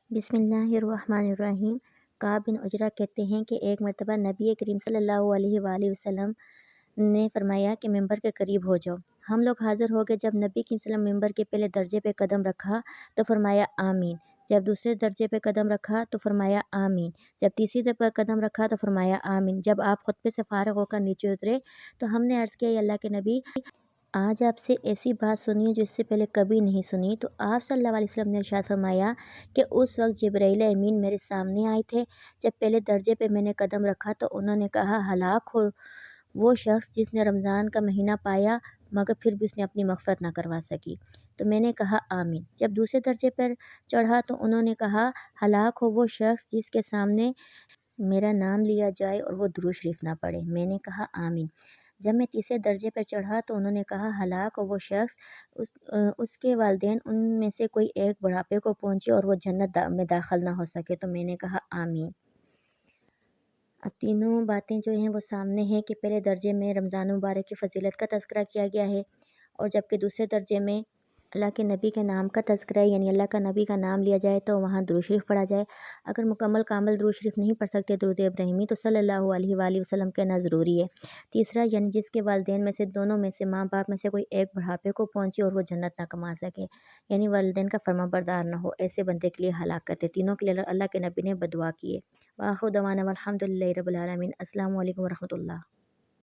بسم اللہ الرحمن الرحیم۔ کعب بن عجرہ کہتے ہیں کہ ایک مرتبہ نبی کریم صلی اللہ علیہ وآلہ وسلم نے فرمایا کہ ممبر کے قریب ہو جاؤ۔ ہم لوگ حاضر ہو گئے۔ جب نبی کریم صلی اللہ علیہ وسلم ممبر کے پہلے درجے پہ قدم رکھا تو فرمایا آمین۔ جب دوسرے درجے پہ قدم رکھا تو فرمایا آمین۔ جب تیسری پر قدم رکھا تو فرمایا آمین۔ جب آپ خطبے سے فارغ ہو کر نیچے اترے تو ہم نے عرض کیا، اللہ کے نبی، آج آپ سے ایسی بات سنی ہے جو اس سے پہلے کبھی نہیں سنی۔ تو آپ صلی اللہ علیہ وسلم نے ارشاد فرمایا کہ اس وقت جبرائیل امین میرے سامنے آئے تھے۔ جب پہلے درجے پہ میں نے قدم رکھا تو انہوں نے کہا، ہلاک ہو وہ شخص جس نے رمضان کا مہینہ پایا مگر پھر بھی اس نے اپنی مغفرت نہ کروا سکی۔ تو میں نے کہا آمین۔ جب دوسرے درجے پر چڑھا تو انہوں نے کہا، ہلاک ہو وہ شخص جس کے سامنے میرا نام لیا جائے اور وہ درود شریف نہ پڑھے۔ میں نے کہا آمین۔ جب میں تیسرے درجے پر چڑھا تو انہوں نے کہا، ہلاک ہو وہ شخص اس کے والدین ان میں سے کوئی ایک بڑھاپے کو پہنچے اور وہ جنت میں داخل نہ ہو سکے۔ تو میں نے کہا آمین۔ اب تینوں باتیں جو ہیں وہ سامنے ہیں کہ پہلے درجے میں رمضان مبارک کی فضیلت کا تذکرہ کیا گیا ہے، اور جبکہ دوسرے درجے میں اللہ کے نبی کے نام کا تذکرہ ہے، یعنی اللہ کا نبی کا نام لیا جائے تو وہاں درود شریف پڑھا جائے۔ اگر مکمل کامل درود شریف نہیں پڑھ سکتے درود ابراہیمی تو صلی اللہ علیہ وآلہ وسلم کہنا ضروری ہے۔ تیسرا، یعنی جس کے والدین میں سے دونوں میں سے ماں باپ میں سے کوئی ایک بڑھاپے کو پہنچے اور وہ جنت نہ کما سکے، یعنی والدین کا فرما بردار نہ ہو، ایسے بندے کے لیے ہلاکت ہے۔ تینوں کے لیے اللہ کے نبی نے بدعا کی ہے۔ وآخر دعوانا والحمد للہ رب العالمین۔ السلام علیکم ورحمۃ اللہ۔